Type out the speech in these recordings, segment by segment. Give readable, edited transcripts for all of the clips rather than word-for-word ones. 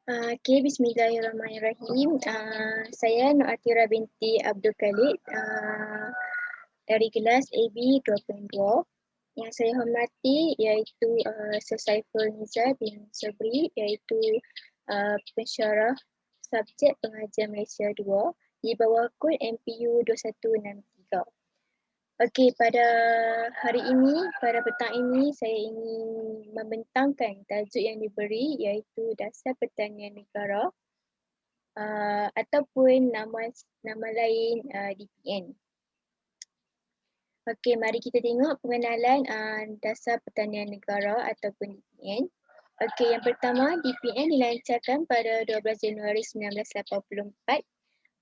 Okay, Bismillahirrahmanirrahim. Saya Nur Atira binti Abdul Khalid dari kelas AB 2.2. Yang saya hormati iaitu Sir Saiful Nizar bin Sabri, iaitu pensyarah subjek pengajian Malaysia 2 di bawah kod MPU 2163. Okey, pada hari ini, pada petang ini saya ingin membentangkan tajuk yang diberi iaitu Dasar Pertanian Negara ataupun nama lain DPN. Okey, mari kita tengok pengenalan Dasar Pertanian Negara ataupun DPN. Okey, yang pertama, DPN dilancarkan pada 12 Januari 1984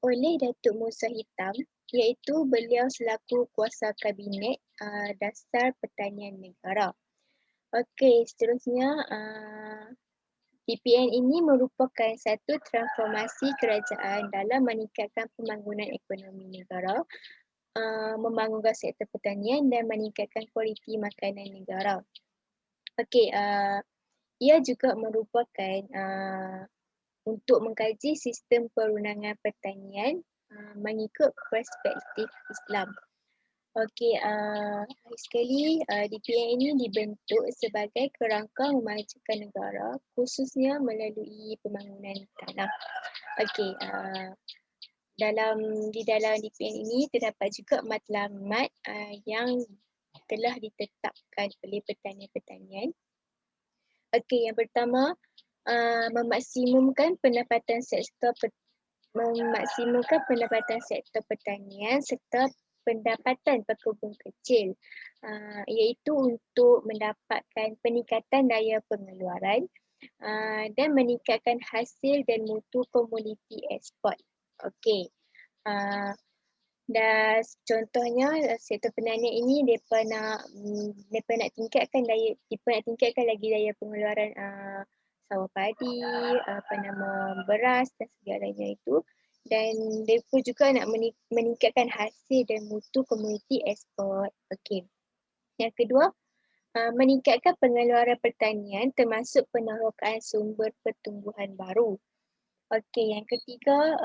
oleh Datuk Musa Hitam, iaitu beliau selaku kuasa kabinet Dasar Pertanian Negara. Okey, seterusnya DPN ini merupakan satu transformasi kerajaan dalam meningkatkan pembangunan ekonomi negara, membangunkan sektor pertanian dan meningkatkan kualiti makanan negara. Okey, ia juga merupakan untuk mengkaji sistem perundangan pertanian mengikut perspektif Islam. Okey, hari sekali DPN ini dibentuk sebagai kerangka memajukan negara khususnya melalui pembangunan tanah. Okey, di dalam DPN ini terdapat juga matlamat yang telah ditetapkan oleh pertanian-pertanian. Okey, yang pertama, memaksimumkan pendapatan sektor pertanian serta pendapatan pekebun kecil, iaitu untuk mendapatkan peningkatan daya pengeluaran dan meningkatkan hasil dan mutu komoditi ekspor. Okey. Dan contohnya sektor pertanian ini mereka nak tingkatkan lagi daya pengeluaran sawah padi, beras dan segalanya itu, dan mereka juga nak meningkatkan hasil dan mutu komoditi ekspor. Okey. Yang kedua, meningkatkan pengeluaran pertanian termasuk penerokaan sumber pertumbuhan baru. Okey, yang ketiga,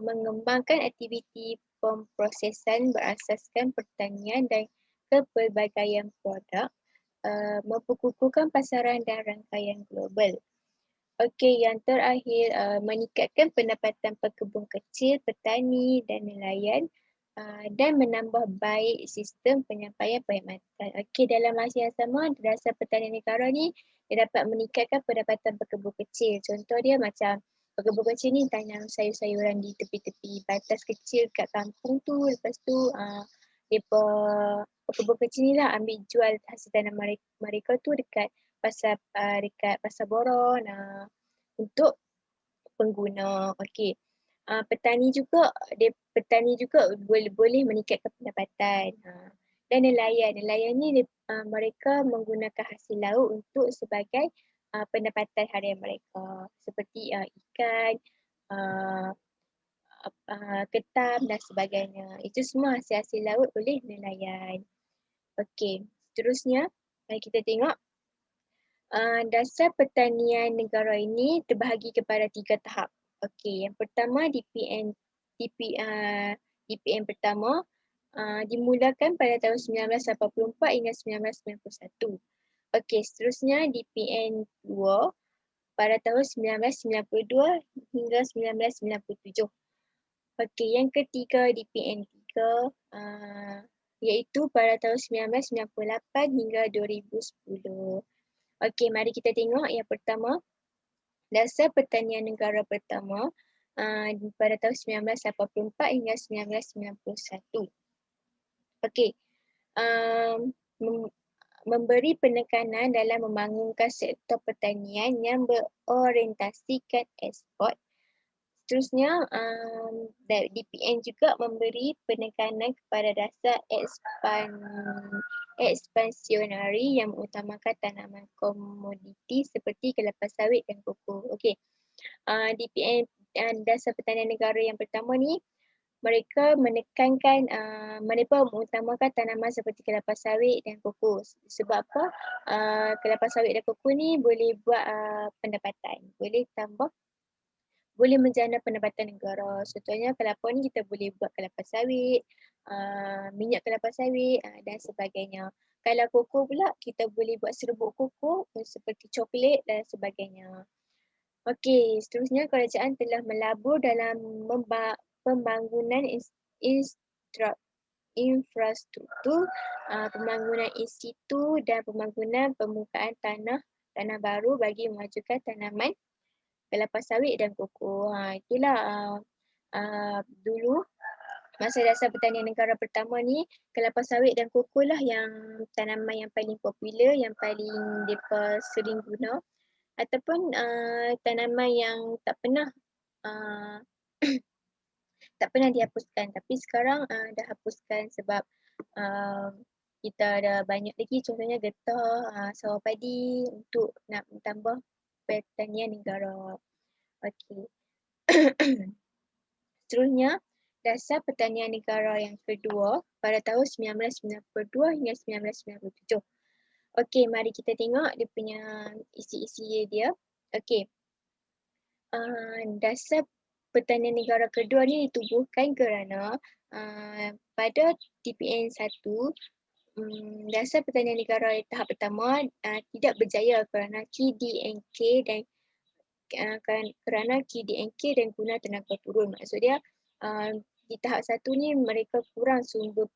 mengembangkan aktiviti pemprosesan berasaskan pertanian dan kepelbagaian produk, memperkukuhkan pasaran dan rangkaian global. Okey, yang terakhir, meningkatkan pendapatan pekebun kecil, petani dan nelayan dan menambah baik sistem penyampaian perkhidmatan. Okey, dalam masa yang sama, Dasar Pertanian Negara ni dia dapat meningkatkan pendapatan pekebun kecil. Contoh dia macam pekebun kecil ni tanam sayur-sayuran di tepi-tepi batas kecil kat kampung tu. Lepas tu mereka pekebun kecil ni lah ambil jual hasil tanam mereka tu dekat pasar boron untuk pengguna. Okey. Petani juga boleh meningkatkan pendapatan. Dan nelayan ni mereka menggunakan hasil laut untuk sebagai pendapatan harian mereka seperti ikan, ketam dan sebagainya. Itu semua hasil-hasil laut oleh nelayan. Okey, seterusnya mari kita tengok dasar pertanian negara ini terbahagi kepada 3 tahap. Okey, yang pertama DPN pertama dimulakan pada tahun 1984 hingga 1991. Okey, seterusnya DPN 2 pada tahun 1992 hingga 1997. Okey, yang ketiga DPN 3 iaitu pada tahun 1998 hingga 2010. Okey, mari kita tengok yang pertama. Dasar Pertanian Negara pertama pada tahun 1984 hingga 1991. Okey, memberi penekanan dalam membangunkan sektor pertanian yang berorientasikan ekspor. Seterusnya, DPN juga memberi penekanan kepada dasar ekspansionari yang mengutamakan tanaman komoditi seperti kelapa sawit dan koko. Okey, DPN Dasar Pertanian Negara yang pertama ni mereka mereka mengutamakan tanaman seperti kelapa sawit dan koko. Sebab apa? Kelapa sawit dan koko ni boleh buat pendapatan, boleh tambah boleh menjana pendapatan negara. Contohnya kelapa ni kita boleh buat kelapa sawit, minyak kelapa sawit dan sebagainya. Kalau koko pula kita boleh buat serbuk koko seperti coklat dan sebagainya. Okey, seterusnya kerajaan telah melabur dalam pembangunan infrastruktur, pembangunan institu dan pembangunan permukaan tanah baru bagi memajukan tanaman kelapa sawit dan koko. Itulah dulu masa dasar pertanian negara pertama ni, kelapa sawit dan koko lah yang tanaman yang paling popular, yang paling mereka sering guna, ataupun tanaman yang uh, tak pernah dihapuskan, tapi sekarang dah hapuskan sebab kita ada banyak lagi, contohnya getah, sawah padi untuk nak menambah pertanian negara. Okey. Seterusnya, dasar pertanian negara yang kedua pada tahun 1992 hingga 1997. Okey, mari kita tengok dia punya isi-isi dia. Okey. Dasar pertanian negara kedua ni ditubuhkan kerana pada TPN 1, dasar pertanian negara tahap pertama tidak berjaya kerana KDNK dan kerana KDNK dan guna tenaga turun. Maksud dia di tahap 1 ni mereka kurang sumber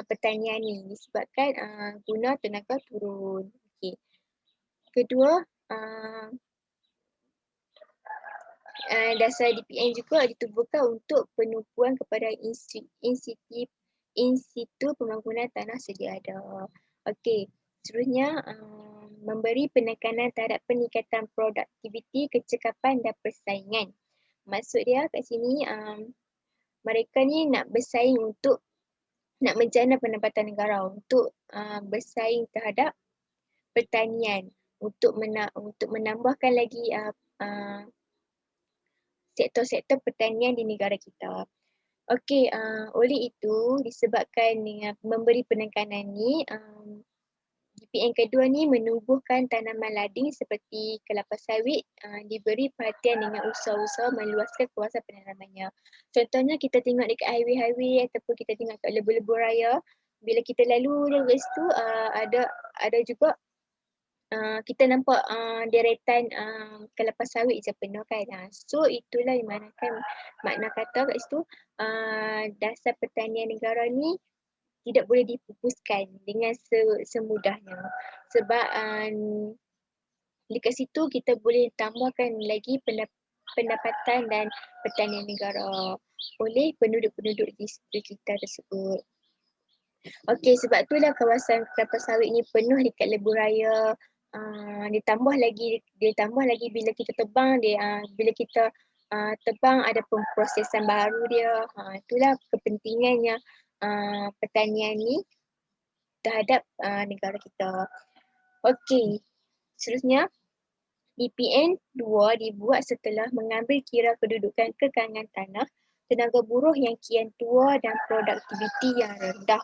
pertanian ni disebabkan guna tenaga turun. Okey. Kedua, dasar DPN juga ditubuhkan untuk penumpuan kepada institu pembangunan tanah sedia ada. Okey, seterusnya memberi penekanan terhadap peningkatan produktiviti, kecekapan dan persaingan. Maksud dia kat sini mereka ni nak bersaing untuk nak menjana pendapatan negara, untuk bersaing terhadap pertanian, untuk menambahkan lagi sektor-sektor pertanian di negara kita. Okey, oleh itu disebabkan dengan memberi penekanan ni, DPN kedua ni menubuhkan tanaman lading seperti kelapa sawit diberi perhatian dengan usaha-usaha meluaskan kawasan penanamannya. Contohnya kita tengok dekat highway-highway ataupun kita tengok kat lebuh-lebuh raya, bila kita lalu dari situ ada juga kita nampak deretan kelapa sawit je penuh kan. So itulah yang makna kata kat situ dasar pertanian negara ni tidak boleh dipupuskan dengan semudahnya. Sebab dekat situ kita boleh tambahkan lagi pendapatan dan pertanian negara oleh penduduk-penduduk di sekitar tersebut. Okey, sebab itulah kawasan kelapa sawit ni penuh dekat lebuh raya. Ditambah lagi bila kita tebang bila kita tebang ada pemprosesan baru dia. Itulah kepentingannya pertanian ni terhadap negara kita. Okey, seterusnya DPN 2 dibuat setelah mengambil kira kedudukan kekangan tanah, tenaga buruh yang kian tua dan produktiviti yang rendah.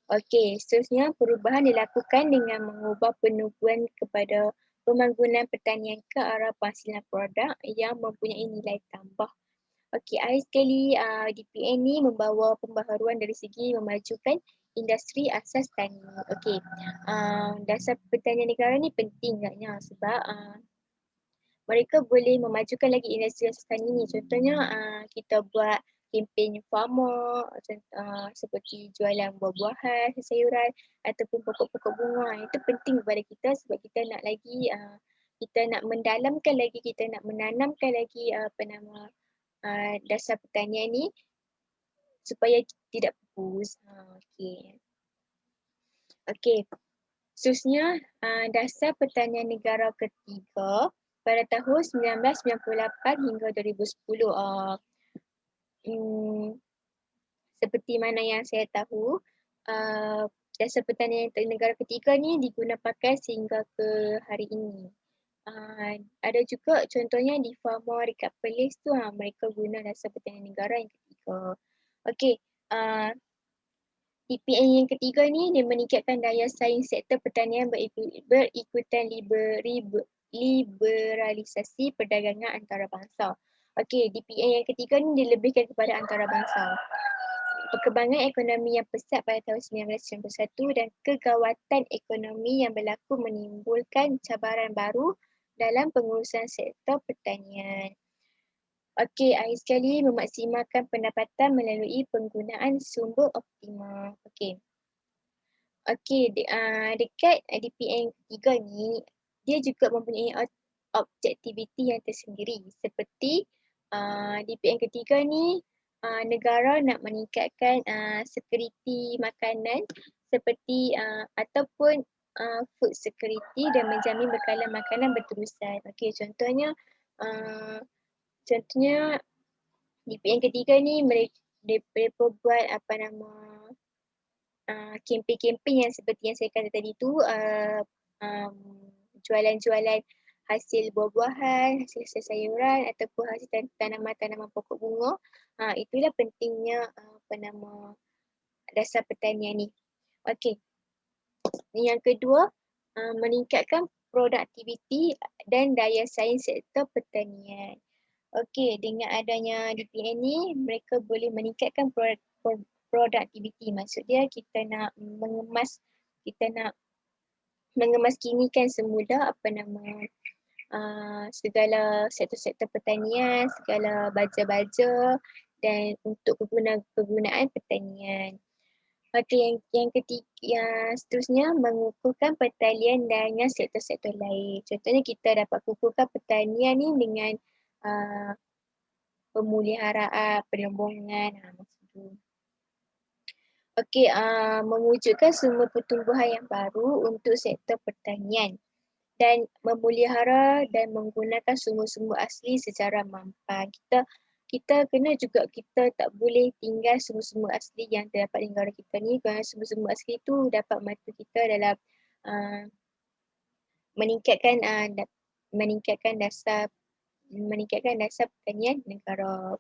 Okey, seterusnya perubahan dilakukan dengan mengubah penumpuan kepada pembangunan pertanian ke arah penghasilan produk yang mempunyai nilai tambah. Okey, akhir sekali DPN ni membawa pembaharuan dari segi memajukan industri asas tani. Okey, dasar pertanian negara ni penting agaknya sebab mereka boleh memajukan lagi industri asas tani ni. Contohnya kita buat kempen farmer seperti jualan buah-buahan, sayuran ataupun pokok-pokok bunga. Itu penting kepada kita sebab kita nak lagi kita nak mendalamkan lagi, kita nak menanamkan lagi dasar pertanian ni supaya tidak pupus. Okey. Okey. Seterusnya dasar pertanian negara ketiga pada tahun 1998 hingga 2010. Seperti mana yang saya tahu, dasar pertanian negara ketiga ni diguna pakai sehingga ke hari ini. Ada juga contohnya di farmer dekat Perlis tu mereka guna dasar pertanian negara yang ketiga. Okey, TPN yang ketiga ni dia meningkatkan daya saing sektor pertanian berikutan liberalisasi perdagangan antarabangsa. Okey, DPN yang ketiga ni dilebihkan kepada antarabangsa. Perkembangan ekonomi yang pesat pada tahun 1991 dan kegawatan ekonomi yang berlaku menimbulkan cabaran baru dalam pengurusan sektor pertanian. Okey, akhir sekali memaksimalkan pendapatan melalui penggunaan sumber optimal. Okey. Okey, dekat DPN ketiga ni, dia juga mempunyai objektiviti yang tersendiri. Seperti DPN ketiga ni, negara nak meningkatkan sekuriti makanan seperti ataupun food security dan menjamin bekalan makanan berterusan. Okey, contohnya DPN ketiga ni mereka buat kempen-kempen yang seperti yang saya kata tadi tu, jualan-jualan hasil buah-buahan, hasil sayuran ataupun hasil tanaman-tanaman pokok bunga. Itulah pentingnya dasar pertanian ni. Okey. Yang kedua, meningkatkan produktiviti dan daya saing sektor pertanian. Okey, dengan adanya DPN ni, mereka boleh meningkatkan produktiviti. Maksud dia kita nak mengemaskinikan semula segala sektor-sektor pertanian, segala baja-baja dan untuk kegunaan pertanian. Okey, yang ketiga, yang seterusnya mengukuhkan pertanian dengan sektor-sektor lain. Contohnya kita dapat kukuhkan pertanian ni dengan pemeliharaan, perlembungan, macam tu. Okey, mewujudkan sumber pertumbuhan yang baru untuk sektor pertanian dan memelihara dan menggunakan sumber-sumber asli secara mampan. Kita tak boleh tinggal sumber-sumber asli yang terdapat di negara kita ni, kerana sumber-sumber asli tu dapat membantu kita dalam meningkatkan dasar pertanian negara.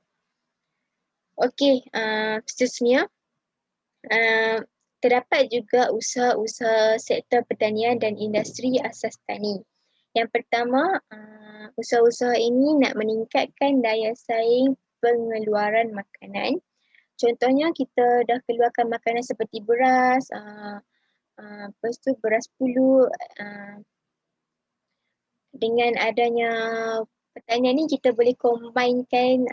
Okey, seterusnya terdapat juga usaha-usaha sektor pertanian dan industri asas tani. Yang pertama, usaha-usaha ini nak meningkatkan daya saing pengeluaran makanan. Contohnya kita dah keluarkan makanan seperti beras, lepas tu beras pulut. Dengan adanya pertanian ni kita boleh combinekan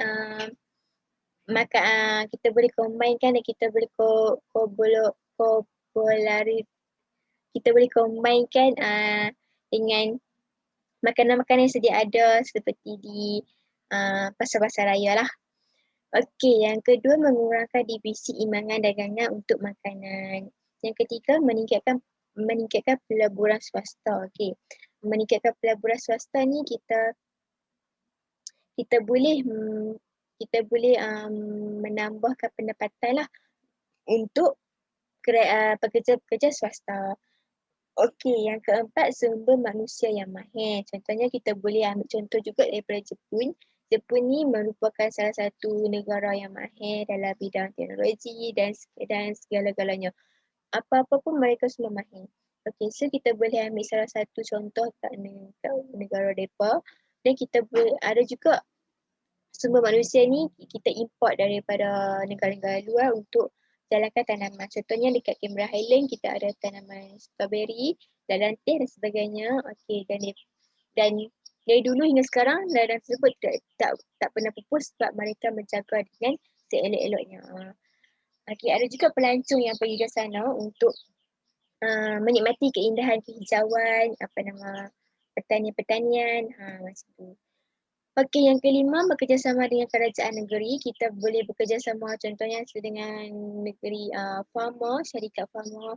kita boleh combinekan dan kita boleh combinekan dengan makanan-makanan yang sedia ada seperti di pasar-pasar raya lah. Okey, yang kedua mengurangkan divisi imbangan dagangan untuk makanan. Yang ketiga meningkatkan pelaburan swasta. Okey. Meningkatkan pelaburan swasta ni kita boleh menambahkan pendapatan lah untuk pekerja-pekerja swasta. Okey, yang keempat sumber manusia yang mahir. Contohnya kita boleh ambil contoh juga daripada Jepun. Jepun ni merupakan salah satu negara yang mahir dalam bidang teknologi dan segala-galanya. Apa-apa pun mereka semua mahir. Okey, so kita boleh ambil salah satu contoh kat negara mereka dan kita boleh ada juga sumber manusia ni kita import daripada negara-negara luar untuk jalankan tanaman. Contohnya dekat Canberra Highland kita ada tanaman strawberry, lalantin dan sebagainya. Okey, dan dari dulu hingga sekarang ladang tersebut tak pernah pupus sebab mereka menjaga dengan seelok-eloknya. Okey, ada juga pelancong yang pergi ke sana untuk menikmati keindahan kehijauan pertanian-pertanian macam tu. Okey, yang kelima bekerjasama dengan kerajaan negeri. Kita boleh bekerjasama contohnya dengan negeri farmer, syarikat farmer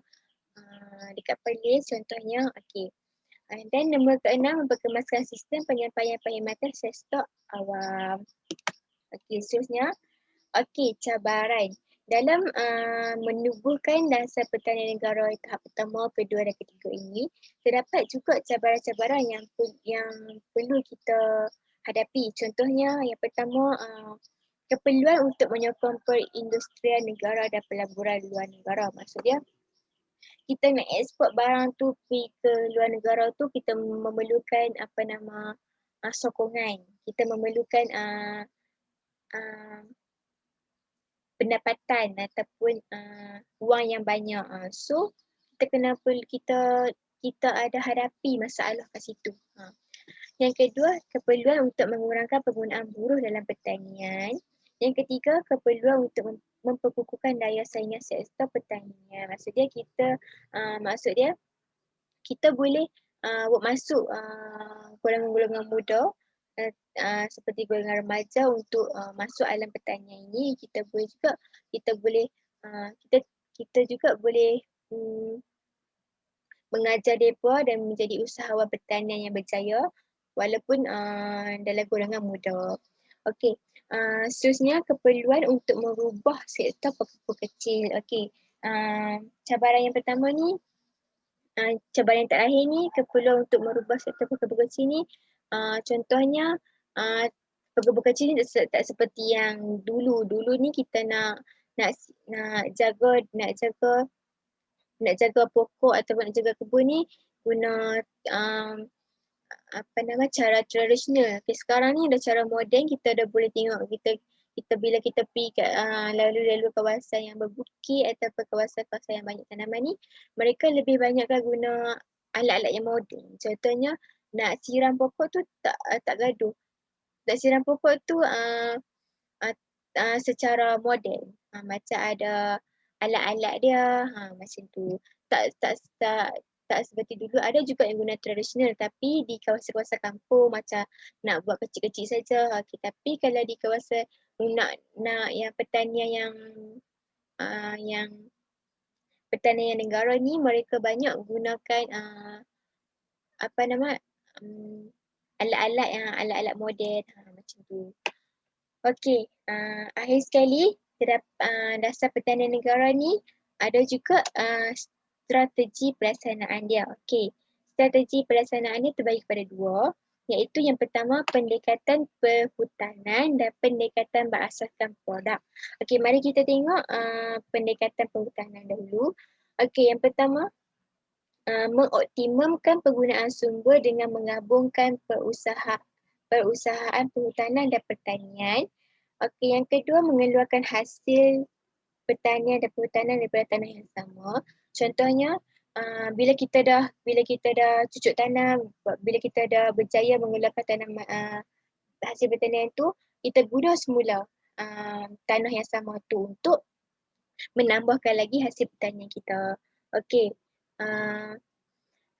dekat Perlis contohnya. Okey. Dan nombor keenam memperkemaskan sistem penyampaian perkhidmatan sektor awam. Okey, seterusnya. Okey, cabaran. Dalam menubuhkan dasar pertanian negara tahap pertama, kedua dan ketiga ini, terdapat juga cabaran-cabaran yang perlu kita hadapi. Contohnya yang pertama, keperluan untuk menyokong perindustrian negara dan pelaburan luar negara. Maksud dia kita nak eksport barang tu pergi ke luar negara tu, kita memerlukan sokongan. Kita memerlukan uh, pendapatan ataupun wang yang banyak. So kita ada hadapi masalah kat situ. Yang kedua, keperluan untuk mengurangkan penggunaan buruh dalam pertanian. Yang ketiga, keperluan untuk memperkukuhkan daya saingan sektor pertanian. Maksud dia kita boleh buat masuk golongan-golongan muda seperti golongan remaja untuk masuk alam pertanian ini. Kita boleh uh, kita kita juga boleh mengajar mereka dan menjadi usahawan pertanian yang berjaya walaupun dalam golongan muda. Okey, seterusnya keperluan untuk merubah sektor pekebun kecil. Okey, cabaran yang pertama ni, cabaran yang terakhir ni, keperluan untuk merubah sektor pekebun kecil ni, contohnya pekebun kecil ni tak seperti yang dulu. Dulu ni kita nak jaga pokok ataupun nak jaga kebun ni guna cara tradisional. Okay, sekarang ni dah cara moden, kita dah boleh tengok kita bila kita pergi kat lalu-lalu kawasan yang berbukit ataupun kawasan-kawasan yang banyak tanaman ni, mereka lebih banyakkan guna alat-alat yang moden. Contohnya nak siram pokok tu tak gaduh. Nak siram pokok tu secara moden. Macam ada alat-alat dia, macam tu. Tak seperti dulu. Ada juga yang guna tradisional, tapi di kawasan-kawasan kampung macam nak buat kecil-kecil saja. Okay. Tapi kalau di kawasan nak yang pertanian yang pertanian negara ni, mereka banyak gunakan alat-alat moden macam tu. Okey, akhir sekali dasar pertanian negara ni ada juga strategi pelaksanaan dia. Okey, strategi pelaksanaan dia terbagi kepada dua, iaitu yang pertama pendekatan perhutanan dan pendekatan berasaskan produk. Okey, mari kita tengok pendekatan perhutanan dahulu. Okey, yang pertama mengoptimumkan penggunaan sumber dengan menggabungkan perusahaan perhutanan dan pertanian. Okey, yang kedua mengeluarkan hasil pertanian dan perhutanan daripada tanah yang sama. Contohnya bila kita dah cucuk tanam, bila kita dah berjaya mengeluarkan hasil pertanian tu, kita guna semula tanah yang sama tu untuk menambahkan lagi hasil pertanian kita. Okey.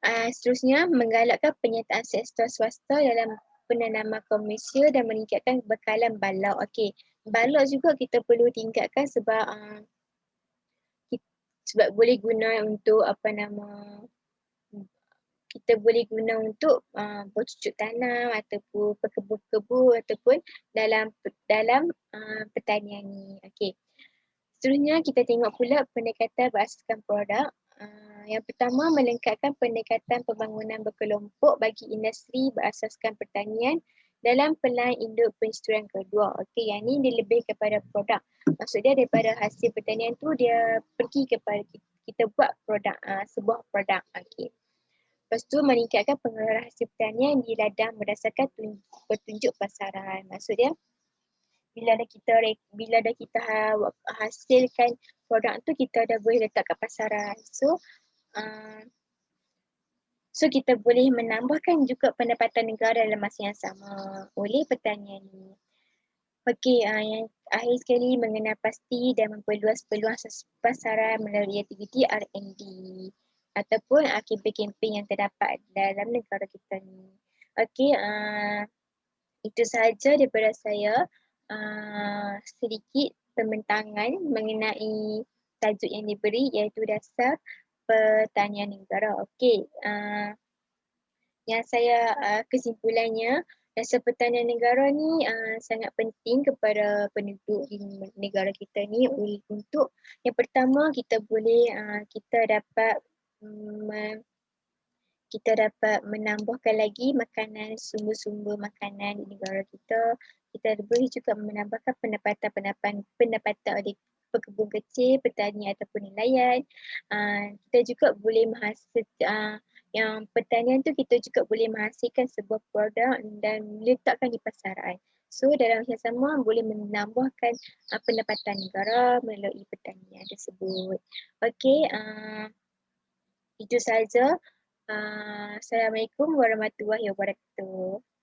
Seterusnya menggalakkan penyertaan sektor swasta dalam penanaman komersial dan meningkatkan bekalan balok. Okey, balok juga kita perlu tingkatkan sebab boleh guna untuk kita boleh guna untuk bercucuk tanam ataupun berkebun-kebun ataupun dalam pertanian ni. Okey. Seterusnya kita tengok pula pendekatan berasaskan produk. Yang pertama melengkapkan pendekatan pembangunan berkelompok bagi industri berasaskan pertanian dalam pelan induk perindustrian kedua. Okey, yang ni dia lebih kepada produk. Maksud dia daripada hasil pertanian tu dia pergi kepada kita buat produk, sebuah produk. Okey. Lepas tu meningkatkan pengeluaran hasil pertanian di ladang berdasarkan petunjuk pasaran. Maksud dia bila dah kita hasilkan produk tu, kita dah boleh letak kat pasaran. So kita boleh menambahkan juga pendapatan negara dalam masa yang sama oleh pertanian ni. Okey, yang akhir sekali mengenal pasti dan memperluas peluang pasaran melalui aktiviti R&D ataupun kempen-kempen yang terdapat dalam negara kita ni. Okey, itu sahaja daripada saya. Sedikit pembentangan mengenai tajuk yang diberi iaitu dasar pertanian negara. Okey, yang saya kesimpulannya, dasar pertanian negara ni sangat penting kepada penduduk di negara kita ni untuk yang pertama kita dapat menambahkan lagi makanan, sumber-sumber makanan di negara kita. Kita boleh juga menambahkan pendapatan pekebun kecil, petani ataupun nelayan. Kita juga boleh yang pertanian tu kita juga boleh menghasilkan sebuah produk dan letakkan di pasaran. So dalam masa yang sama boleh menambahkan pendapatan negara melalui pertanian tersebut. Okey, itu saja. Assalamualaikum warahmatullahi wabarakatuh.